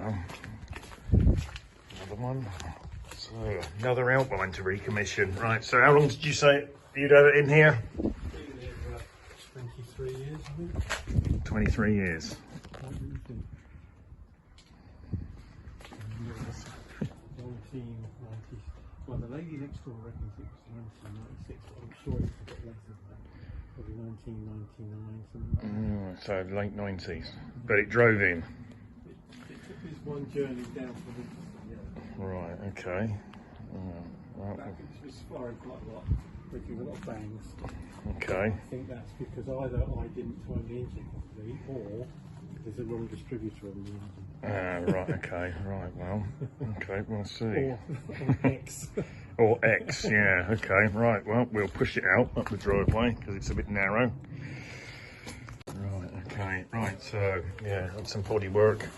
well, another one. So another Alpine to recommission. Right, so how long did you say you'd had it in here? 23 years, I think. 23 years. Well, the lady next door reckons it was 1996, but I'm sure it's a bit later than that. Probably 1999, something like that. So late 90s. But it drove in. It took this one journey down from Winchester, yeah. Right, okay. Well, It was firing quite a lot, making a lot of bangs. okay. I think that's because either I didn't time the engine properly, or there's a wrong distributor on the engine. Right, okay, right, well, okay, we'll see. Or X. Or X, yeah, okay, right, well, we'll push it out up the driveway because it's a bit narrow. Right, okay, right, so, yeah, had some body work.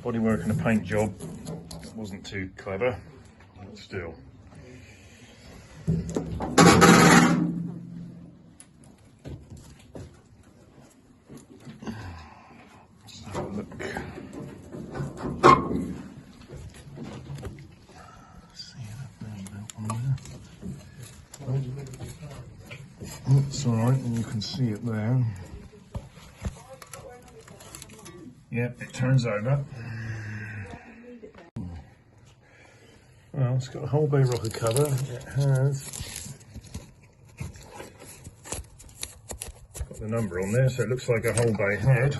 Body work and a paint job. Wasn't too clever, but still. Let's have a look. It's alright, and you can see it there. Yep, it turns over. Well, it's got a whole bay rocker cover. It has got the number on there, so it looks like a whole bay head.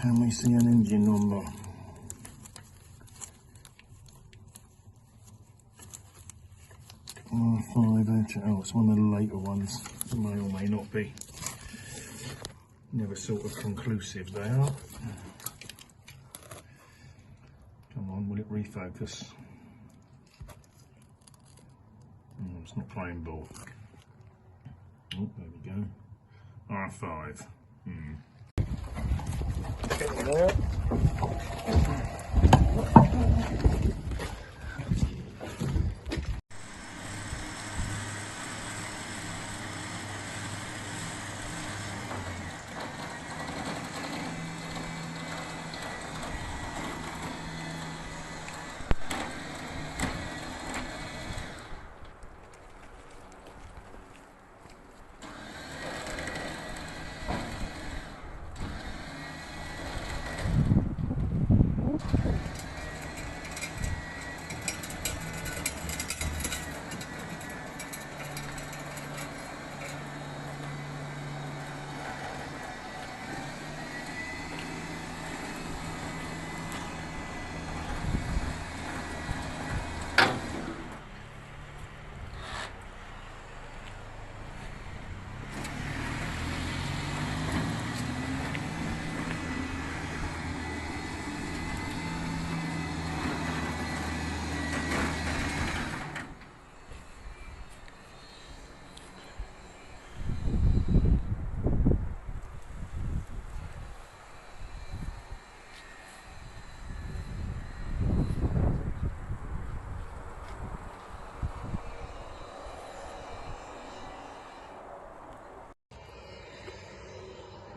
And we see an engine number. Oh, it's one of the later ones. It may or may not be. Never sort of conclusive they are. Come on, will it refocus? It's not playing ball. Oh, there we go. R5. Get in there.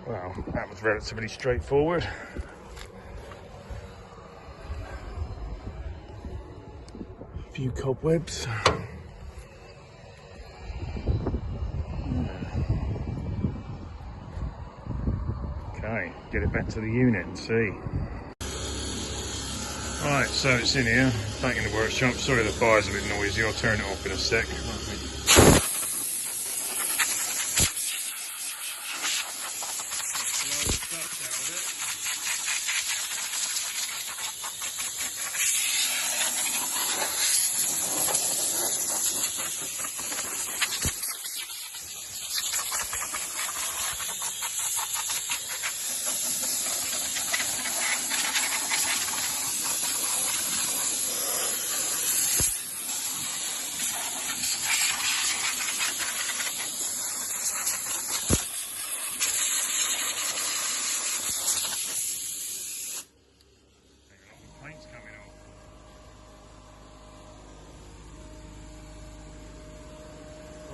Well, that was relatively straightforward. A few cobwebs. Okay, get it back to the unit and see. Right, so it's in here, back in the workshop. Sorry the fire's a bit noisy, I'll turn it off in a sec.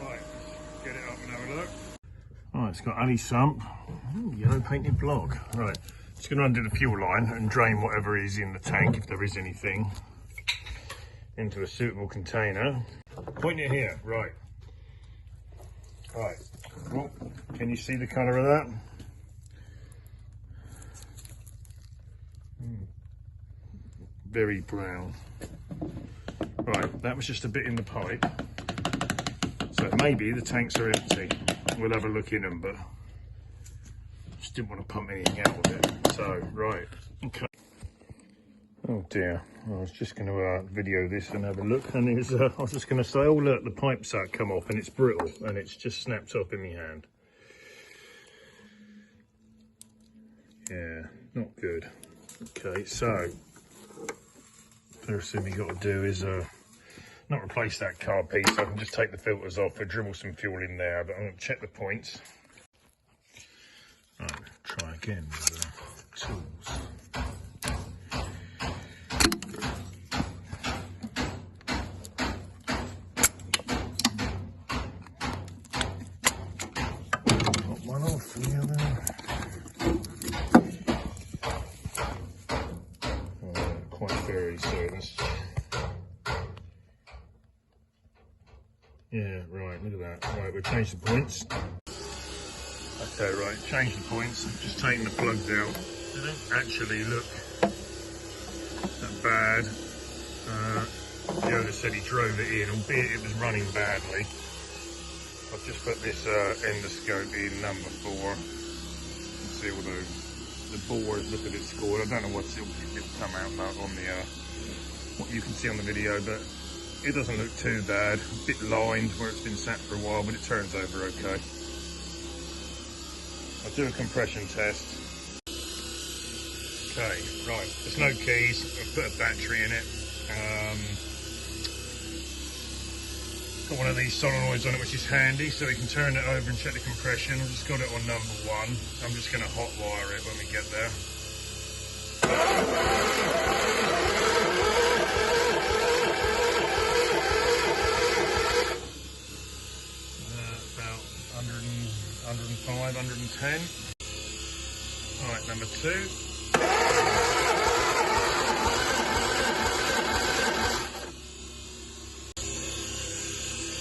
Right, get it up and have a look. Oh, it's got Ali sump. Oh, yellow painted block. Right, just going to undo the fuel line and drain whatever is in the tank, if there is anything, into a suitable container. Point it here, right. Right, well, can you see the colour of that? Very brown. Right, that was just a bit in the pipe. So maybe the tanks are empty. We'll have a look in them, but just didn't want to pump anything out with it. So, right, okay. Oh dear, I was just going to video this and have a look, and I was just going to say, oh look, the pipe's come off and it's brittle and it's just snapped up in my hand. Yeah, not good. Okay, so first thing we got to do is not replace that carb piece. I can just take the filters off and dribble some fuel in there, but I'm going to check the points. Right, try again with the tools. Got one off the other. Quite very, so that's... Yeah, right, look at that. Right, we'll change the points. Okay, right, change the points. Just taking the plugs out. They don't actually look that bad. Yoda said he drove it in, albeit it was running badly. I've just put this endoscope in number 4. You can see all the bores, look at it scored. I don't know what it'll come out on the what you can see on the video, but it doesn't look too bad. A bit lined where it's been sat for a while, but it turns over okay. I'll do a compression test. Okay, right, there's no keys. I've put a battery in it. Got one of these solenoids on it, which is handy, so we can turn it over and check the compression. I've just got it on number 1. I'm just going to hot wire it when we get there. About 105, 110. Alright, number 2.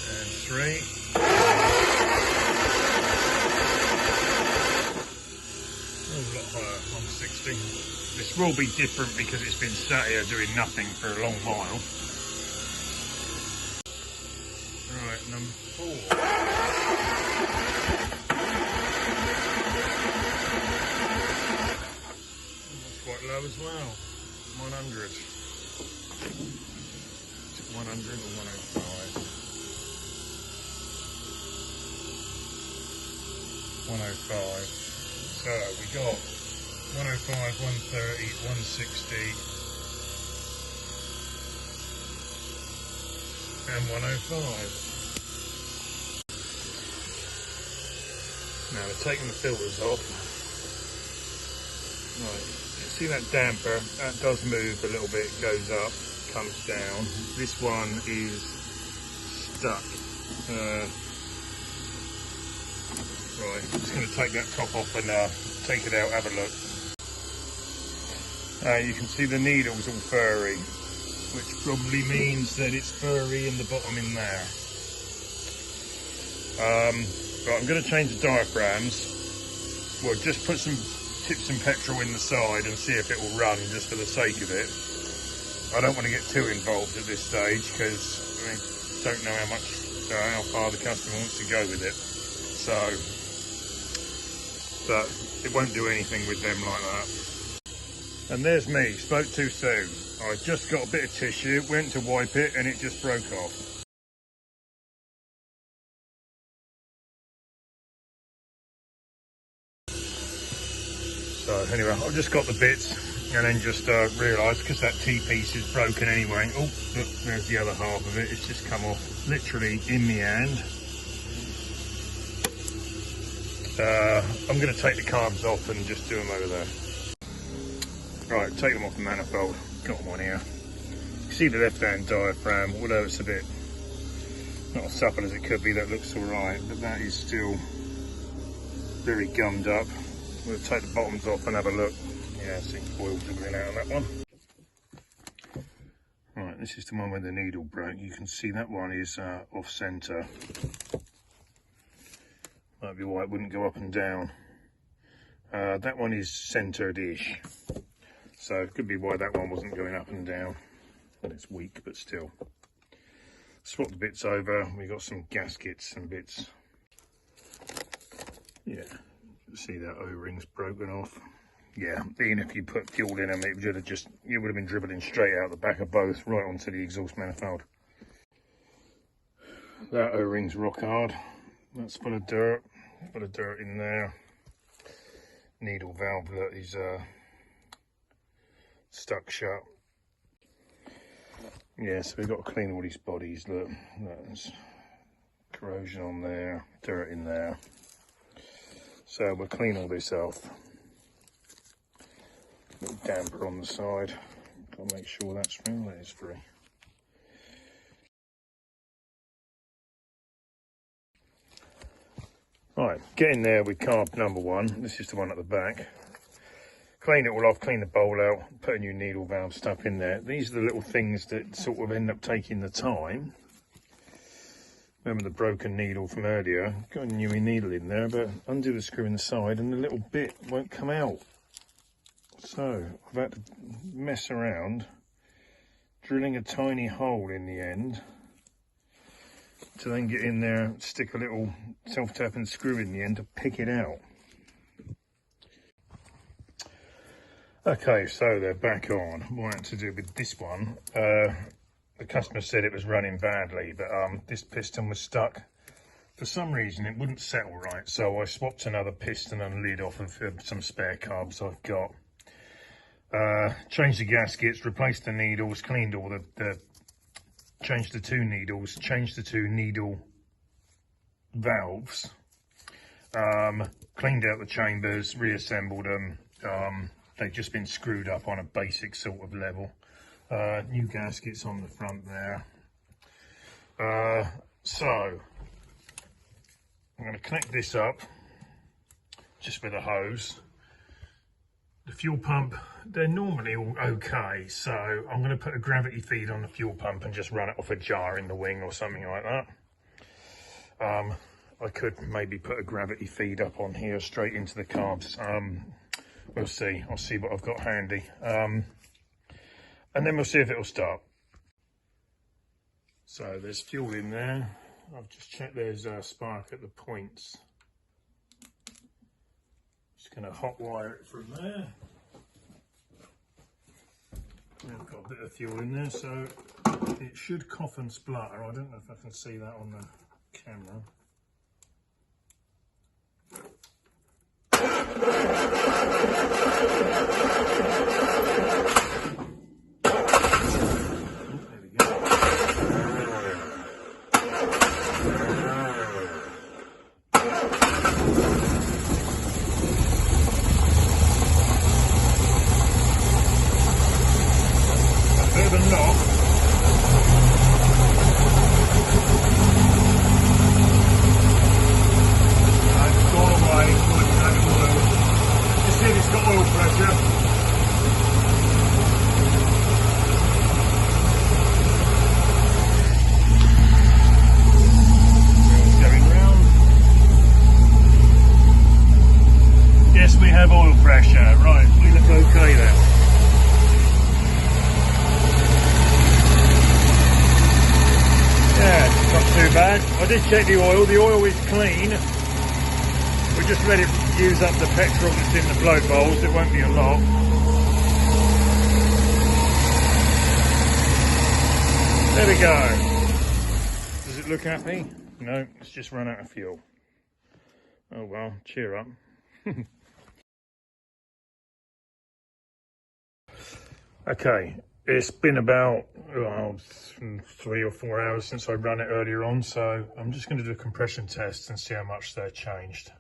And 3. Oh, a lot higher, 160. This will be different because it's been sat here doing nothing for a long while. Right, number 4. Quite low as well. 100. Is it 100 or 105? 105. So we got 105, 130, 160, and 105. Now we're taking the filters off. Right. See that damper, that does move a little bit, goes up, comes down. This one is stuck. Right, I'm just going to take that top off and take it out, have a look. You can see the needle's all furry, which probably means that it's furry in the bottom in there. Right, I'm going to change the diaphragms. Well, just tip some petrol in the side and see if it will run just for the sake of it. I don't want to get too involved at this stage because I don't know how far the customer wants to go with it. So, but it won't do anything with them like that. And there's me, spoke too soon. I just got a bit of tissue, went to wipe it and it just broke off. So anyway, I've just got the bits and then just realised because that T-piece is broken anyway. Oh, look, there's the other half of it. It's just come off literally in my hand. I'm going to take the carbs off and just do them over there. Right, take them off the manifold. Got them on here. You see the left-hand diaphragm, although it's a bit not as supple as it could be, that looks all right, but that is still very gummed up. We'll take the bottoms off and have a look. Yeah, see oil's going out on that one. Right, this is the one where the needle broke. You can see that one is off centre. Might be why it wouldn't go up and down. That one is centred-ish. So it could be why that one wasn't going up and down. But it's weak, but still. Swap the bits over. We've got some gaskets and bits. Yeah, see that O-ring's broken off. Yeah, even if you put fuel in them, it would have just, you would have been dribbling straight out the back of both, right onto the exhaust manifold. That O-ring's rock hard. That's full of dirt. Full of dirt in there. Needle valve that is stuck shut. Yeah, so we've got to clean all these bodies. Look, there's corrosion on there, dirt in there. So we'll clean all this off. Little damper on the side. Got to make sure that's free. That is free. Right, getting there with carb number 1. This is the one at the back. Clean it all off, clean the bowl out, put a new needle valve stuff in there. These are the little things that sort of end up taking the time. Remember the broken needle from earlier? Got a new needle in there, but undo the screw in the side and the little bit won't come out. So I've had to mess around, drilling a tiny hole in the end to then get in there, stick a little self-tapping screw in the end to pick it out. Okay, so they're back on. What to do with this one? The customer said it was running badly, but this piston was stuck. For some reason, it wouldn't settle right, so I swapped another piston and lid off of some spare carbs I've got. Changed the gaskets, replaced the needles, cleaned all the changed the 2 needles, changed the 2 needle valves, cleaned out the chambers, reassembled them. They've just been screwed up on a basic sort of level. New gaskets on the front there. So I'm going to connect this up just with a hose. The fuel pump, they're normally all okay, so I'm going to put a gravity feed on the fuel pump and just run it off a jar in the wing or something like that. I could maybe put a gravity feed up on here straight into the carbs. We'll see. I'll see what I've got handy. And then we'll see if it'll start. So there's fuel in there. I've just checked there's a spark at the points. Just going to hot wire it from there. I've got a bit of fuel in there, so it should cough and splutter. I don't know if I can see that on the camera. There we go. A bit of a knock. It's gone away. You see it's got oil pressure. Going round. Yes, we have oil pressure. Right, we look okay there. Yeah, not too bad. I did check the oil. The oil is clean. We just let it use up the petrol that's in the float bowls. It won't be a lot. There we go. Does it look happy? No, it's just run out of fuel. Oh well, cheer up. Okay, it's been about 3 or 4 hours since I ran it earlier on, so I'm just going to do a compression test and see how much they're changed.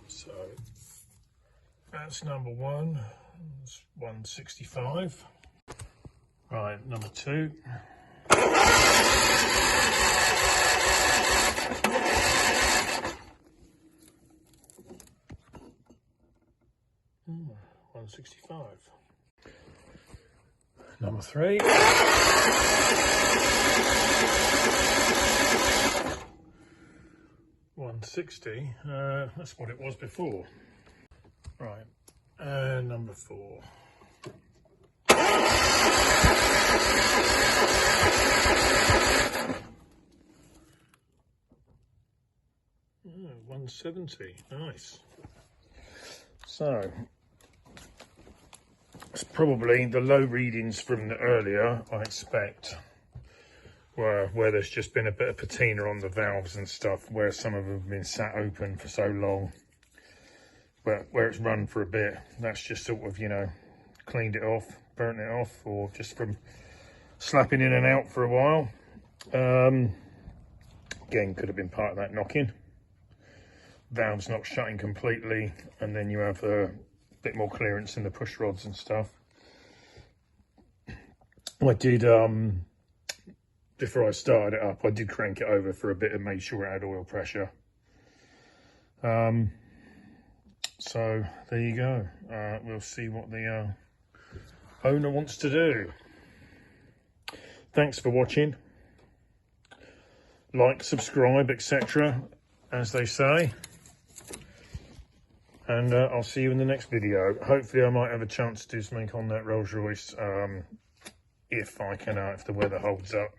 So that's number 1, it's 165. Right, number 2. 165. Number 3. 160. That's what it was before. Right. Number 4. 170. Nice. So it's probably the low readings from the earlier, I expect, where there's just been a bit of patina on the valves and stuff, where some of them have been sat open for so long, but where it's run for a bit, that's just sort of, you know, cleaned it off, burnt it off, or just from slapping in and out for a while. Again, could have been part of that knocking. Valves not shutting completely, and then you have a bit more clearance in the push rods and stuff. I did, before I started it up, I did crank it over for a bit and made sure it had oil pressure. So there you go. We'll see what the owner wants to do. Thanks for watching. Like, subscribe, etc., as they say. And I'll see you in the next video. Hopefully I might have a chance to do something on that Rolls Royce, if I can, if the weather holds up.